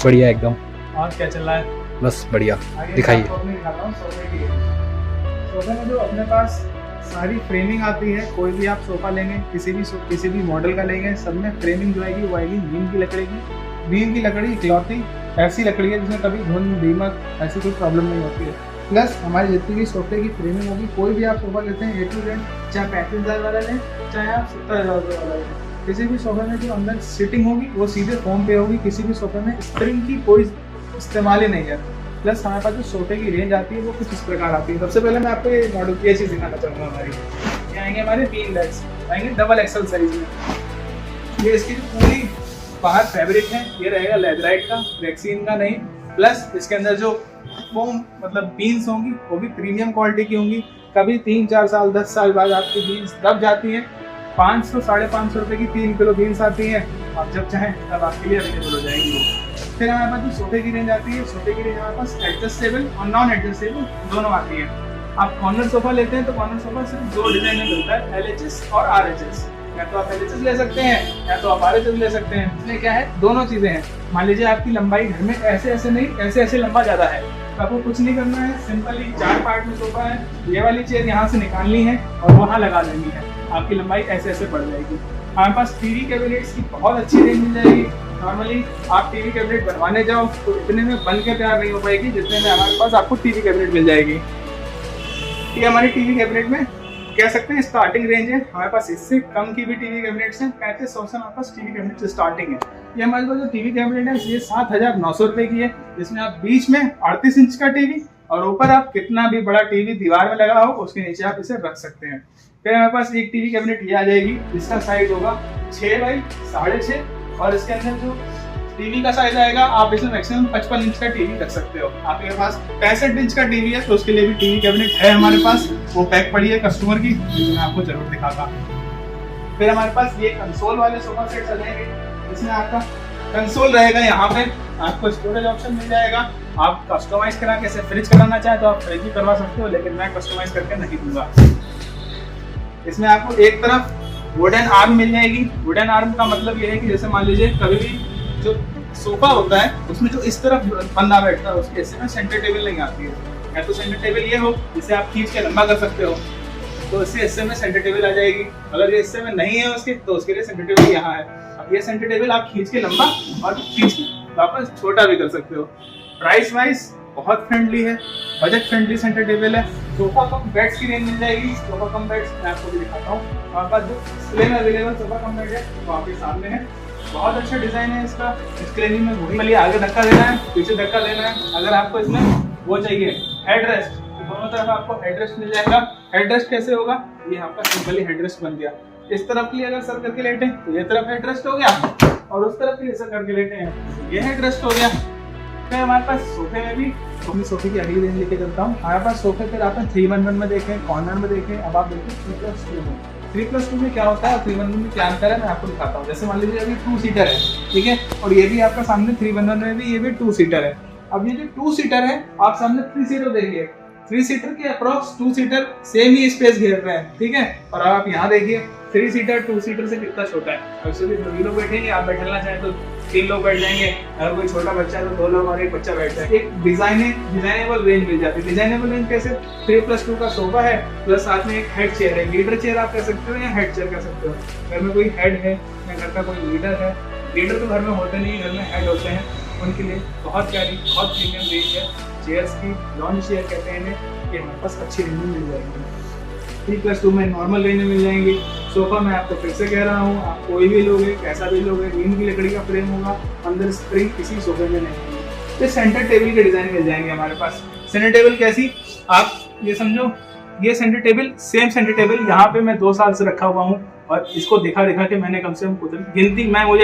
बढ़िया एकदम। और क्या चल रहा है? बस बढ़िया। आगे दिखाइए। आपको अपने दिखाता हूँ सोफे की। सोफे में जो अपने पास सारी फ्रेमिंग आती है, कोई भी आप सोफा लेंगे किसी भी मॉडल का लेंगे, सब में फ्रेमिंग जो आएगी वो आएगी नीम की लकड़ी की। नीम की लकड़ी इकलौती ऐसी लकड़ी है जिसमें कभी धुंध दीमक ऐसी कोई प्रॉब्लम नहीं होती है। प्लस हमारी जितनी भी सोफे की फ्रेमिंग होगी, कोई भी आप सोफा लेते हैं A to Z, चाहे 35,000 वाला लें चाहे आप 70,000 वाला लें, किसी भी सोफे में जो अंदर सीटिंग होगी वो सीधे फोम पे होगी। किसी भी सोफे में स्प्रिंग की कोई इस्तेमाल ही नहीं है। प्लस हमारे पास जो सोफे की रेंज आती है वो कुछ इस प्रकार आती है। सबसे पहले मैं आपको ये मॉडल की चीज़ दिखाना चाहूँगा। हमारी ये आएंगे हमारे 3 बैग्स आएंगे डबल एक्सल साइज में। ये इसकी जो पूरी बाहर फैब्रिक है ये रहेगा लेदराइट का, रेक्सीन का नहीं। प्लस इसके अंदर जो फोम मतलब बीन्स होंगी वो भी प्रीमियम क्वालिटी की होंगी। कभी 3-4 साल 10 साल बाद आपकी बीन्स दब जाती हैं। 500-550 रुपए की 3 किलो बीन्स आती हैं। आप जब चाहें तब आपके लिए अवेलेबल हो जाएंगी वो। फिर हमारे पास जो सोफे की रेंज आती है, सोफे की रेंज हमारे पास एडजस्टेबल और नॉन एडजस्टेबल दोनों आती है। आप कॉर्नर सोफा लेते हैं तो कॉर्नर सोफा सिर्फ 2 डिजाइन में मिलता है, LHS और RHS। या तो आप LHS ले सकते हैं या तो आप RHS ले सकते हैं। इसमें क्या है, दोनों चीजें हैं। मान लीजिए आपकी लंबाई घर में ऐसे नहीं, ऐसे लंबा ज्यादा है, तो आपको कुछ नहीं करना है, सिंपली 4 पार्ट में सोफा है। ये वाली चेयर यहाँ से निकालनी है और वहाँ लगा देनी है, आपकी लंबाई ऐसे बढ़ जाएगी। हमारे पास टीवी कैबिनेट्स की बहुत अच्छी रेंज मिल जाएगी। नॉर्मली आप टीवी कैबिनेट बनवाने जाओ तो इतने में बन के तैयार नहीं हो पाएगी जितने में हमारे पास आपको टीवी कैबिनेट मिल जाएगी। ये हमारी टीवी कैबिनेट में कह सकते हैं स्टार्टिंग रेंज है। हमारे पास इससे कम की भी टीवी कैबिनेट्स हैं। 3500 से हमारे पास टीवी कैबिनेट से स्टार्टिंग है। ये हमारे पास जो टीवी कैबिनेट है ये 7,900 रुपए की है, जिसमें आप बीच में 38 इंच का टीवी और ऊपर आप कितना भी बड़ा टीवी दीवार में लगा हो उसके नीचे आप इसे रख सकते हैं। फिर हमारे पास एक टीवी कैबिनेट ये आ जाएगी जिसका साइज होगा 6 बाई 6.5 और इसके अंदर जो टीवी का साइज आएगा आप इसमें मैक्सिमम 55 इंच का टीवी रख सकते हो। आपके पास 65 इंच का टीवी है तो उसके लिए भी टीवी कैबिनेट है हमारे पास, वो पैक पड़ी है कस्टमर की, मैं आपको जरूर दिखाता। फिर हमारे पास ये कंसोल वाले सोफा सेट आ जाएंगे, इसमें आपका कंसोल रहेगा, यहाँ पे आपको स्टोरेज ऑप्शन मिल जाएगा। आप कस्टमाइज करा के फ्रिज कराना चाहे तो आप फ्रिज भी करवा सकते हो, लेकिन मैं कस्टमाइज करके नहीं दूंगा। इसमें आपको एक तरफ वुडन आर्म मिल जाएगी। वुडन आर्म का मतलब ये है कि जैसे मान लीजिए कभी भी जो सोफा होता है उसमें जो इस तरफ बंदा बैठता है उसके हिस्से में सेंटर टेबल नहीं आती है, या तो सेंटर टेबल ये हो जिसे आप खींच के लंबा कर सकते हो तो इससे हिस्से में सेंटर टेबल आ जाएगी। अगर ये हिस्से में नहीं है उसके तो उसके लिए सेंटर टेबल यहाँ है। अब ये सेंटर टेबल आप खींच के लंबा और खींच के वापस छोटा भी कर सकते हो। प्राइस वाइज बहुत फ्रेंडली है, बजट फ्रेंडली सेंटर टेबल है। सोफा कम बेड्स की रेंज मिल जाएगी। सोफा कम बेड्स मैं आपको भी दिखाता हूँ। हमारे पास जो डिस्प्ले में अवेलेबल सोफा कम बेड है वो आपके सामने है। बहुत अच्छा डिजाइन है इसका। डिस्प्ले में वही आगे धक्का देना है, पीछे धक्का देना है। अगर आपको इसमें वो चाहिए हेडरेस्ट, तो दोनों तरफ आपको हेडरेस्ट मिल जाएगा। हेडरेस्ट कैसे होगा, ये आपका सिंपली हेडरेस्ट बन गया। इस तरफ के लिए अगर सर करके लेटे तो ये तरफ हेडरेस्ट हो गया, और उस तरफ के लिए सर करके लेटे हैं ये हेडरेस्ट हो गया। फिर हमारे पास सोफे में भी अपनी सोफे की अगली रेंज लेके चलता हूँ। हमारे पास सोफे फिर आपने 311 में देखें, कॉर्नर में देखें, अब आप देखें 3+2 में। 3+2 में क्या होता है और 311 में क्या अंतर है मैं आपको दिखाता हूँ। जैसे मान लीजिए अभी 2 सीटर है, ठीक है, और ये भी आपका सामने 311 में भी ये भी 2 सीटर है। अब ये जो 2 सीटर है आप सामने 3 सीटर देखिए, 3 सीटर के अप्रॉक्स 2 सीटर सेम ही स्पेस घेर रहे हैं, ठीक है। और अब आप यहाँ देखिए 3 सीटर 2 सीटर से कितना छोटा है। अब इसमें 2 लोग बैठेंगे, आप बैठना चाहें तो 3 लोग बैठ जाएंगे। अगर कोई छोटा बच्चा है तो 2 लोग और एक बच्चा बैठ जाए। एक डिजाइनेबल रेंज मिल जाती है। डिजाइनेबल रेंज कैसे, 3+2 का सोफा है प्लस साथ में एक हेड चेयर है। लीडर चेयर आप कह सकते हो या हेड चेयर कह सकते हो। घर में कोई हेड है या घर का कोई लीडर है, लीडर तो घर में होते नहीं, घर में हेड होते हैं, उनके लिए बहुत प्यारी बहुत प्रीमियम रेंज है चेयर्स की। लॉन्च चेयर कहते हैं इन्हें। ये हमारे पास अच्छी रेंज में मिल जाएगी। 3+2 में नॉर्मल रेंज में मिल जाएंगे। सोफा मैं आपको फिर से कह रहा हूँ, आप कोई भी लोगे कैसा भी लोगे, नीम की लकड़ी का फ्रेम होगा, अंदर स्प्रिंग किसी सोफे में नहीं होगी। तो सेंटर टेबल के डिजाइन मिल जाएंगे हमारे पास। सेंटर टेबल कैसी, आप ये समझो ये centre table same centre table यहाँ पे मैं 2 साल से रखा हुआ हूँ और इसको दिखा के मैंने कम से कम मुझे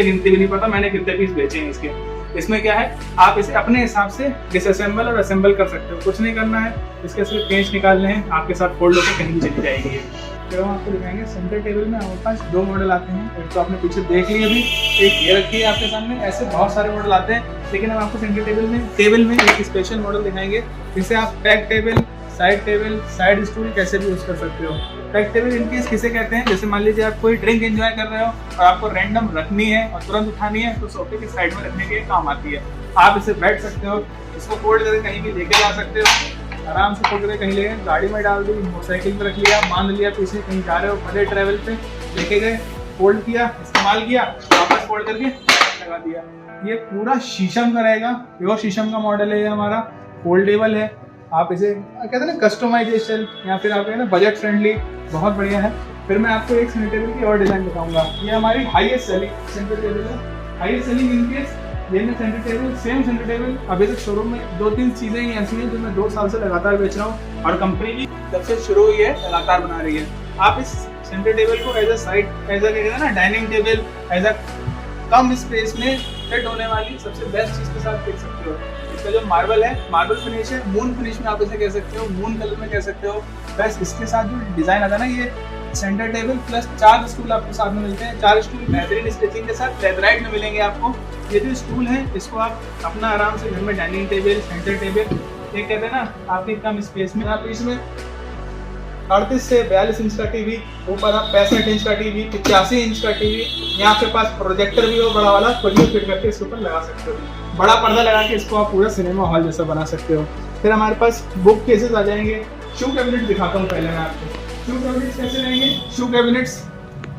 गिनती भी नहीं पता मैंने कितने पीस बेचे हैं इसके। इसमें क्या है, आप इसे अपने हिसाब से डिसअसेंबल और असेंबल कर सकते हो, कुछ नहीं करना है। इसके सिर्फ पेंच निकालने हैं, आपके साथ फोल्ड होकर कहीं भी चली जाएगी। फिर हम आपको दिखाएंगे सेंटर टेबल में हमारे पास 2 मॉडल आते हैं। एक तो आपने पीछे देख लिया अभी, एक ये रखी है आपके सामने। ऐसे बहुत सारे मॉडल आते हैं, लेकिन हम आपको सेंटर टेबल में एक स्पेशल मॉडल दिखाएंगे जिसे आप बैक टेबल, साइड स्टूल कैसे भी यूज कर सकते हो। बैक टेबल इनकेस किसे कहते हैं, जैसे मान लीजिए आप कोई ड्रिंक एंजॉय कर रहे हो और आपको रैंडम रखनी है और तुरंत उठानी है तो सोफे के साइड में रखने के काम आती है। आप इसे बैठ सकते हो, इसको फोल्ड करके कहीं भी लेके जा सकते हो, आराम से फोल्ड करके कहीं ले गए, गाड़ी में डाल दी, मोटरसाइकिल पे रख लिया, बांध लिया, पीछे कहीं जा रहे हो बड़े ट्रैवल पे लेके गए, फोल्ड किया, इस्तेमाल किया, वापस फोल्ड करके लगा दिया। ये पूरा शीशम का रहेगा, प्योर शीशम का मॉडल है, ये हमारा फोल्डेबल है। आप इसे कहते हैं ना कस्टमाइजेशन, या फिर आप कहते हैं बजट फ्रेंडली, बहुत बढ़िया है। फिर मैं आपको एक सेंटर टेबल की और डिजाइन बताऊंगा। ये हमारी हाईएस्ट सेलिंग सेंटर टेबल है, हाईएस्ट सेलिंग इनकेस ये में centre table, same centre table अभी तक शोरूम में 2-3 चीजें ही ऐसी हैं जो मैं 2 साल से लगातार बेच रहा हूँ, और कंपनी भी जब से शुरू हुई है लगातार बना रही है। आप इस सेंटर टेबल को as a side, as a कहते हैं ना डाइनिंग टेबल, एज अ कम स्पेस में फिट होने वाली सबसे बेस्ट चीज के साथ देख सकते हो। इसका जो मार्बल है, मार्बल फिनिश है, मून फिनिश में आप इसे कह सकते हो, मून कलर में कह सकते हो। बस इसके साथ जो डिजाइन आता है ना, ये सेंटर टेबल प्लस 4 स्टूल आपको साथ में मिलते हैं। 4 स्टूल बेहतरीन स्टिचिंग के साथ लेदराइट में मिलेंगे आपको। ये जो स्टूल है इसको आप अपना आराम से घर में डाइनिंग टेबल, सेंटर टेबल, ये कहते हैं ना आपके कम स्पेस में, आप इसमें 38 से 42 इंच का टीवी, ऊपर आप 65 इंच का टीवी, 85 इंच का टीवी, यहाँ आपके पास प्रोजेक्टर भी हो बड़ा वाला, खुद भी फिट करके इसके ऊपर लगा सकते हो। बड़ा पर्दा लगा के इसको आप पूरा सिनेमा हॉल जैसा बना सकते हो। फिर हमारे पास बुक केसेस आ जाएंगे। शू कैबिनेट दिखाता हूँ पहले मैं आपको। शू कैबिनेट्स कैसे रहेंगे? शू कैबिनेट्स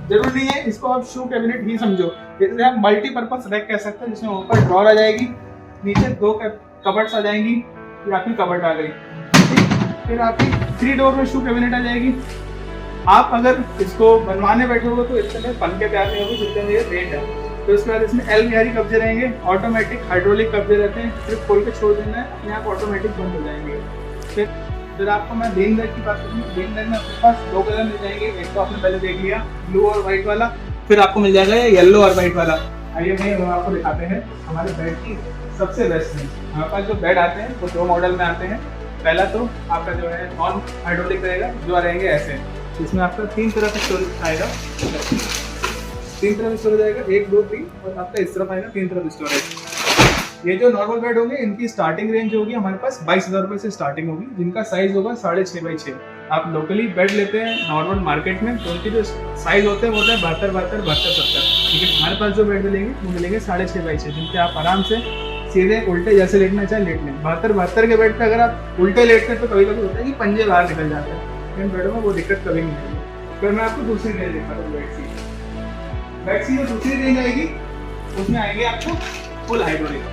जरूर नहीं है इसको आप शू कैबिनेट ही समझो, इसे आप मल्टीपर्पज रैक कह सकते हैं, जिसमें ऊपर ड्रॉर आ जाएगी, नीचे 2 कबर्ड्स आ जाएंगी, या फिर कबर्ड आ गई। फिर आपकी 3 डोर में शू कैबिनेट आ जाएगी। आप अगर इसको बनवाने बैठोगे तो इतने पंखे प्यार नहीं होगी जितने ये रेट है। तो उसके बाद इसमें एल बिहारी कब्जे रहेंगे, ऑटोमेटिक हाइड्रोलिक कब्जे रहते हैं, सिर्फ खोल के छोड़ देना है, अपने आप ऑटोमेटिक बंद हो जाएंगे। फिर आपको मैं बेन बैग की बात करूँ, बेन बैग में आपके पास 2 कलर मिल जाएंगे। एक तो आपने पहले देख लिया ब्लू और व्हाइट वाला, फिर आपको मिल जाएगा ये येलो और व्हाइट वाला। आइए मैं वो आपको दिखाते हैं हमारे बेड की सबसे बेस्ट है। हमारे पास जो बेड आते हैं वो 2 मॉडल में आते हैं। पहला तो आपका जो है नॉन हाइड्रोलिक रहेगा, जो रहेंगे ऐसे, इसमें आपका 3 तरह का स्टोरेज आएगा, 3 तरह का स्टोरेज आएगा, 1, 2, 3, और आपका इस तरफ आएगा 3 तरह स्टोरेज। ये जो नॉर्मल बेड होंगे इनकी स्टार्टिंग रेंज होगी हमारे पास 22,000 रुपये से स्टार्टिंग होगी, जिनका साइज होगा 6.5 बाई 6। आप लोकली बेड लेते हैं नॉर्मल मार्केट में तो उनकी जो साइज होते हैं वो होता है 72, 70, लेकिन हमारे पास जो बेड मिलेंगे वो मिलेंगे 6.5 बाई 6, जिनके आप आराम से सीधे उल्टे जैसे लेटना चाहे लेट लें। 72 के बेड पे अगर आप उल्टे लेटते हैं तो कभी कभी होता है कि पंजे बाहर निकल जाते हैं, इन बेडों में वो दिक्कत कभी नहीं आएगी। फिर मैं आपको दूसरी रेंज दिखाता हूँ बेड की जो दूसरी रेंज आएगी उसमें आएंगे आपको फुल हाइड्रोलिक।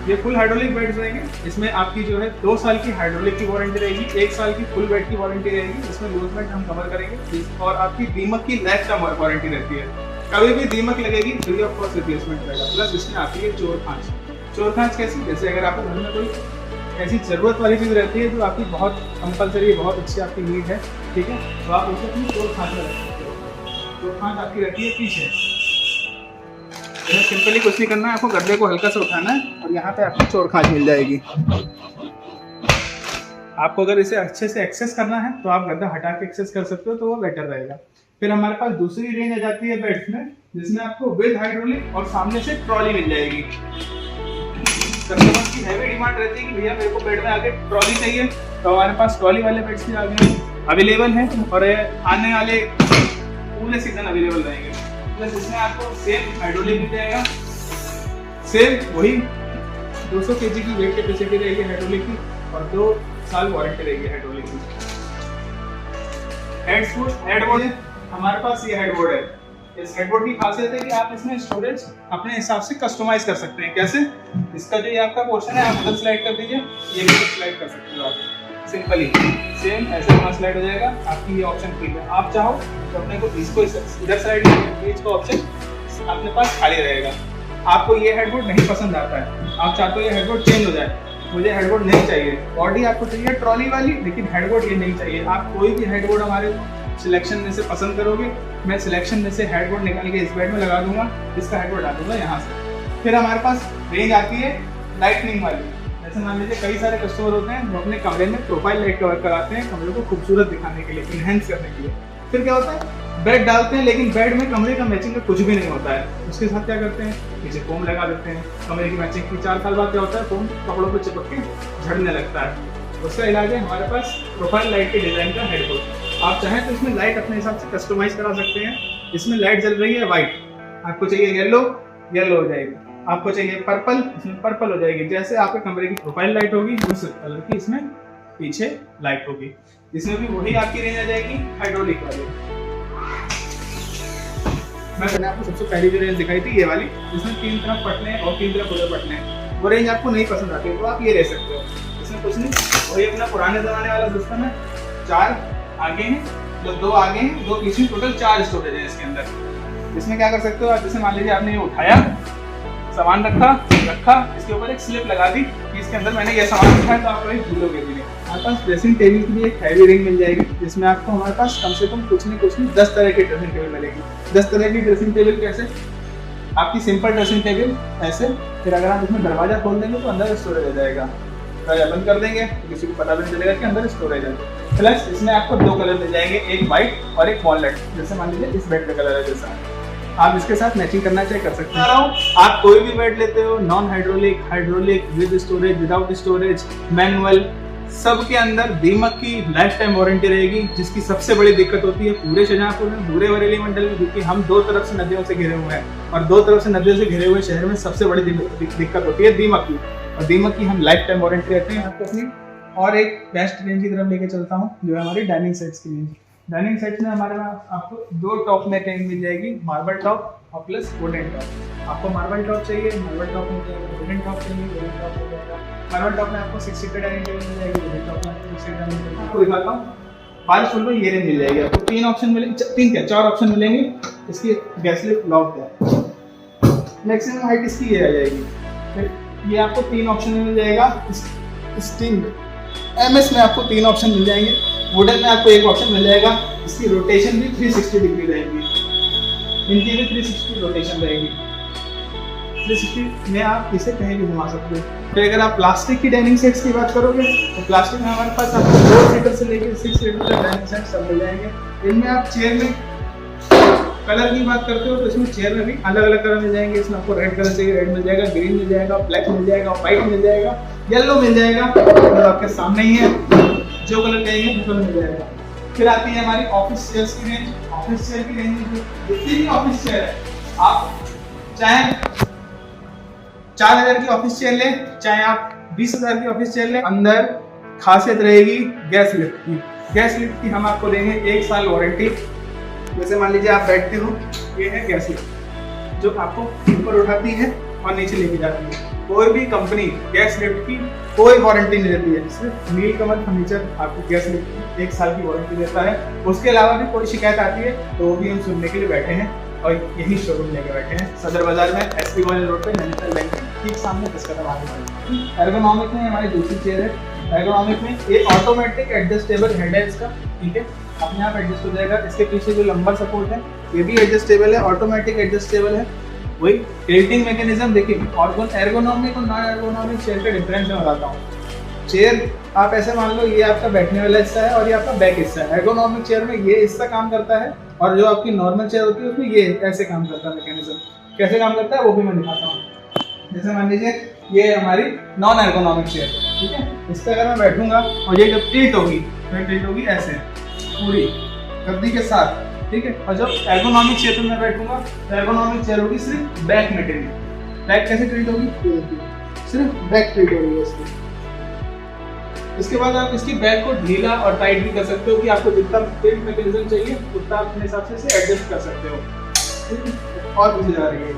ये फुल हाइड्रोलिक बेड्स रहेंगे, इसमें आपकी जो है 2 साल की हाइड्रोलिक की वारंटी रहेगी, 1 साल की फुल बेड की वारंटी रहेगी। इसमें लूज बेड हम कवर करेंगे, और आपकी दीमक की लाइफ टाइम वारंटी रहती है। कभी भी दीमक लगेगी फ्री ऑफ कॉस्ट रिप्लेसमेंट रहेगा। प्लस इसमें आती है चोर खांच कैसी, जैसे अगर आपको घर में कोई ऐसी जरूरत वाली चीज़ रहती है जो आपकी बहुत कंपलसरी, बहुत अच्छी आपकी नीड है, ठीक है, तो आप उसे अपनी चोर खांच में रख सकते हो। चोर खांच आपकी रहती है पीछे। सिंपली कुछ नहीं करना है, आपको गद्दे को हल्का सा उठाना है और यहाँ पे आपको चोर खांच मिल जाएगी। आपको अगर इसे अच्छे से एक्सेस करना है तो आप गद्दा हटा के एक्सेस कर सकते हो, तो वो बेटर रहेगा। फिर हमारे पास दूसरी रेंज आ जाती है बेड्स में, जिसमें आपको विद हाइड्रोलिक और सामने से ट्रॉली मिल जाएगी। कस्टमर्स की हैवी डिमांड रहती है कि भैया मेरे को बेड में आगे ट्रॉली चाहिए, तो हमारे पास ट्रॉली वाले बेड्स भी आगे अवेलेबल हैं, और आने वाले पूरे सीजन अवेलेबल रहेंगे। प्लस इसमें आपको सेम हाइड्रोलिक मिल जाएगा, सेम वही 200 kg की वेट कैपेसिटी रहेगी हाइड्रोलिक की, और 2 साल वारंटी रहेगी हाइड्रोलिक की। हेडबोर्ड है हमारे पास, ये हेडबोर्ड है। इस हेडबोर्ड की खासियत है कि आप इसमें स्टोरेज अपने हिसाब से कस्टमाइज कर सकते हैं। कैसे? इसका जो ये आपका पोर्शन है आप उधर स्लाइड कर दीजिए, ये भी स्लाइड कर सकते हो आप सिंपली, सेम ऐसे वहाँ स्लाइड हो जाएगा। आपकी ये ऑप्शन फ्री है, आप चाहो तो अपने को इसको इधर साइड बीच का ऑप्शन अपने पास खाली रहेगा। आपको ये हेडबोर्ड नहीं पसंद आता है, आप चाहते हो ये हेडबोर्ड चेंज हो जाए, मुझे हेडबोर्ड नहीं चाहिए, बॉडी आपको चाहिए ट्रॉली वाली, लेकिन हेडबोर्ड ये नहीं चाहिए, आप कोई भी हेडबोर्ड हमारे सिलेक्शन में से पसंद करोगे, मैं सिलेक्शन में से हेडबोर्ड निकाल के इस बेड में लगा दूंगा, इसका हेडबोर्ड डाल दूंगा यहाँ से। फिर हमारे पास रेंज आती है लाइटनिंग वाली। जैसे मान लीजिए कई सारे कस्टमर होते हैं जो अपने कमरे में प्रोफाइल लाइट कवर कराते हैं कमरे को खूबसूरत दिखाने के लिए, इनहेंस करने के लिए। फिर क्या होता है, बेड डालते हैं लेकिन बेड में कमरे का मैचिंग का कुछ भी नहीं होता है। उसके साथ क्या करते हैं, पीछे फोम लगा देते हैं कमरे की मैचिंग की। 4 साल बाद क्या होता है, फोम कपड़ों पर चिपक के झड़ने लगता है। उसका इलाज है हमारे पास प्रोफाइल लाइट के डिजाइन का हेडबोर्ड। आप चाहें तो इसमें लाइट अपने हिसाब से कस्टमाइज करा सकते हैं। इसमें लाइट जल रही है व्हाइट, आपको चाहिए येलो, येलो हो जाएगी। आपको चाहिए पर्पल, इसमें पर्पल हो जाएगी। जैसे आपके कमरे की प्रोफाइल लाइट होगी उस कलर की इसमें पीछे लाइट होगी। इसमें भी वही आपकी रेंज आ जाएगी हाइड्रोलिक वाली। मैंने आपको सबसे पहली जो रेंज दिखाई थी ये वाली, जिसमें 3 तरफ पटने और 3 तरफ उधर पटने हैं, वो रेंज आपको नहीं पसंद आती तो आप ये ले सकते हो। इसमें कुछ नहीं, वही अपना पुराने जमाने वाला सिस्टम है। 4 आगे हैं, जो 2 आगे हैं, 2 पीछे, टोटल 4 स्टोरेज है इसके अंदर। इसमें क्या कर सकते हो आप, जैसे मान लीजिए आपने ये उठाया, सामान रखा, इसके ऊपर एक स्लिप लगा दी कि इसके अंदर मैंने ये सामान रखा है, तो आप कहीं भूलोगे भी नहीं। हमारे पास ड्रेसिंग टेबल की भी एक हैवी रिंग मिल जाएगी, जिसमें आपको हमारे पास कम से कम कुछ नहीं 10 तरह की ड्रेसिंग टेबल मिलेगी। 10 तरह की ड्रेसिंग टेबल कैसे? आपकी सिंपल ड्रेसिंग टेबल ऐसे, फिर अगर आप इसमें दरवाजा खोल देंगे तो अंदर स्टोरेज आ जाएगा, दरवाजा बंद कर देंगे तो किसी को पता भी नहीं चलेगा कि अंदर स्टोरेज है। प्लस इसमें आपको 2 कलर मिल जाएंगे, एक व्हाइट और एक वॉलनट। जैसे मान लीजिए इस बेड का कलर है जैसा, आप इसके साथ मैचिंग करना चाहे कर सकते हैं। आप कोई भी बेड लेते हो, non hydraulic, hydraulic, with storage, without storage, manual, सब के अंदर दीमक की लाइफ टाइम वारंटी रहेगी। जिसकी सबसे बड़ी दिक्कत होती है पूरे शाहजहांपुर में, पूरे बरेली मंडल में, क्योंकि हम 2 तरफ से नदियों से घिरे हुए हैं और 2 तरफ से नदियों से घिरे हुए शहर में सबसे बड़ी दिक्कत होती है दीमक की, और दीमक की हम लाइफ टाइम वारंटी रहते हैं आपको अपनी। और एक बेस्ट रेंज की तरफ लेके चलता हूँ, जो है हमारी डाइनिंग सेट्स की रेंज। डाइनिंग सेट्स में हमारे पास आपको 2 टॉप में रेंज मिल जाएगी, मार्बल टॉप और प्लस वुडन टॉप। आपको मार्बल टॉप चाहिए, मार्बल टॉप मिल जाएगा, वुडन टॉप चाहिए, वुडन टॉप मिल जाएगा। मार्बल टॉप में आपको 6 सीटर डाइनिंग टेबल मिल जाएगी, वुडन टॉप में आपको 6 सीटर डाइनिंग टेबल। आपको दिखाता हूँ 5 फुल में ये रेंज मिल जाएगी आपको। 3 ऑप्शन मिलेंगे, 3 क्या 4 ऑप्शन मिलेंगे। इसकी गैस लिफ्ट लॉक है, मैक्सिमम हाइट इसकी ये आ जाएगी। फिर ये आपको 3 ऑप्शन में मिल जाएगा। स्टीम एमएस में आपको 3 ऑप्शन मिल जाएंगे, वुडन में आपको 1 ऑप्शन मिल जाएगा। इसकी रोटेशन भी 360 डिग्री रहेगी, इनकी भी 360 रोटेशन रहेगी। 360 में आप इसे कहीं भी घुमा सकते हो। फिर अगर आप प्लास्टिक की डाइनिंग सेट्स की बात करोगे तो प्लास्टिक में हमारे पास आपको 4 सीटर से लेकर 6 सीटर तक डाइनिंग सेट सब मिल जाएंगे। इनमें आप चेयर में कलर की बात करते हो तो इसमें चेयर में भी अलग अलग कलर मिल जाएंगे। इसमें आपको रेड कलर चाहिए, रेड मिल जाएगा, ग्रीन मिल जाएगा, ब्लैक मिल जाएगा, व्हाइट मिल जाएगा, येलो मिल जाएगा, तो आपके सामने ही है, जो कलर चाहिए वो कलर मिल जाएगा। फिर आती है हमारी ऑफिस चेयर्स की रेंज। ऑफिस चेयर की रेंज जितनी भी ऑफिस चेयर है, आप चाहे 4000 की ऑफिस चेयर ले, चाहे आप 20,000 की ऑफिस चेयर ले, अंदर खासियत रहेगी गैस लिफ्ट की। गैस लिफ्ट की हम आपको देंगे 1 साल वारंटी। जैसे मान लीजिए आप बैठते हो, ये है गैस लिफ्ट जो आपको ऊपर उठाती है और नीचे लेके जाती है। कोई भी कंपनी गैस लिफ्ट की कोई वारंटी नहीं देती है, सिर्फ नीलकमल फर्नीचर आपको गैस लिफ्ट की 1 साल की वारंटी देता है। उसके अलावा भी कोई शिकायत आती है तो वो भी हम सुनने के लिए बैठे हैं और यही शोरूम लेके बैठे हैं सदर बाजार में, एसपी कॉलेज रोड पे, नैनीताल बैंक के ठीक सामने 10 कदम आगे। एर्गोनॉमिक में हमारी दूसरी चेयर है। एर्गोनॉमिक में ये ऑटोमेटिक एडजस्टेबल हेड है इसका, ठीक है, अपने आप एडजस्ट हो जाएगा। इसके पीछे जो लंबर सपोर्ट है ये भी एडजस्टेबल है, ऑटोमेटिक एडजस्टेबल है। वही टिल्टिंग मैकेनिज्म देखिए। और एर्गोनॉमिक और नॉन एर्गोनॉमिक चेयर का डिफरेंस मैं बताता हूँ। चेयर आप ऐसे मान लो ये आपका बैठने वाला हिस्सा है और ये आपका बैक हिस्सा है। एर्गोनॉमिक चेयर में ये हिस्सा काम करता है और जो आपकी नॉर्मल चेयर होती है उसमें ये ऐसे काम करता है। मैकेनिज्म कैसे काम करता है वो भी मैं दिखाता हूँ। जैसे मान लीजिए ये हमारी नॉन एर्गोनॉमिक चेयर, ठीक है, इस पर अगर मैं बैठूंगा और ये जब टिल्ट होगी ऐसे पूरी गद्दी के साथ, ठीक है। और जब एर्गोनॉमिक चेयर में बैठूंगा तो एर्गोनॉमिक चेयर होगी सिर्फ बैक में टिल्ट। बैक कैसे टिल्ट होगी? सिर्फ बैक टिल्ट होगी इसकी। इसके बाद आप इसकी बैक को ढीला और टाइट भी कर सकते हो कि आपको जितना टिल्ट मैकेनिज्म चाहिए उतना अपने हिसाब से इसे एडजस्ट कर सकते हो। और पीछे जा रही है,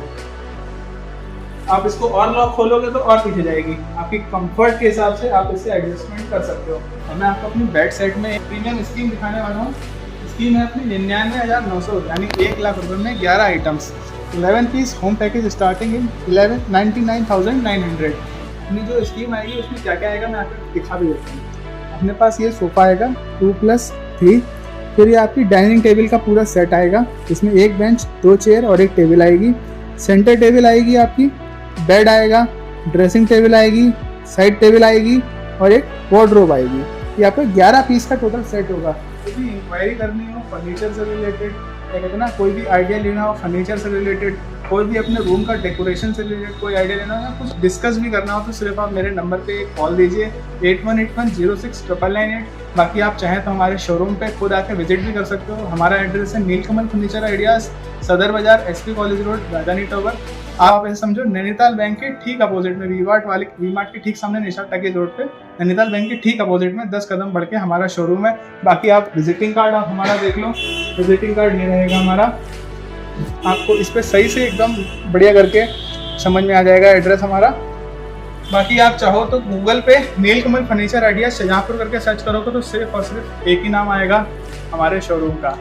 आप इसको और लॉक खोलोगे तो और पीछे जाएगी। आपकी कंफर्ट के हिसाब से आप इससे एडजस्टमेंट कर सकते हो। और मैं आपको अपनी बेड सेट में एक प्रीमियम स्कीम दिखाने वाला हूँ। स्कीम है अपनी 99,900 यानी 1 लाख रुपए में 11 items, 11 piece home package starting in 99,900। अपनी जो स्कीम आएगी उसमें क्या क्या आएगा मैं आपको दिखा भी देता हूँ। अपने पास ये सोफ़ा आएगा 2+3, फिर ये आपकी डाइनिंग टेबल का पूरा सेट आएगा। इसमें 1 बेंच, 2 चेयर और 1 टेबल आएगी। सेंटर टेबल आएगी आपकी, बेड आएगा, ड्रेसिंग टेबल आएगी, साइड टेबल आएगी और एक वार्डरोब आएगी। ये आपका 11 पीस का टोटल सेट होगा। यदि इंक्वायरी करनी हो फर्नीचर से रिलेटेड, क्या कहते हैं ना, कोई भी आइडिया लेना हो फर्नीचर से रिलेटेड, कोई भी अपने रूम का डेकोरेशन से रिलेटेड कोई आइडिया लेना हो या कुछ डिस्कस भी करना हो तो सिर्फ आप मेरे नंबर पे कॉल दीजिए 8181069998। बाकी आप चाहें तो हमारे शोरूम पे खुद आके विजिट भी कर सकते हो। हमारा एड्रेस है नीलकमल फर्नीचर आइडियाज़, सदर बाजार, एसपी कॉलेज रोड, राजधानी टावर। आप ऐसे समझो नैनीताल बैंक के ठीक अपोजिट में, वी मार्ट के ठीक सामने निशाद टकीज रोड पे नैनीताल बैंक के ठीक अपोजिट में 10 कदम बढ़ के हमारा शोरूम है। बाकी आप विजिटिंग कार्ड आप हमारा देख लो, विजिटिंग कार्ड ये रहेगा हमारा, आपको इस पर सही से एकदम बढ़िया करके समझ में आ जाएगा एड्रेस हमारा। बाकी आप चाहो तो गूगल पे नीलकमल फर्नीचर आइडियाज़ शाहजहाँपुर करके सर्च करोगे तो सिर्फ और सिर्फ एक ही नाम आएगा हमारे शोरूम का।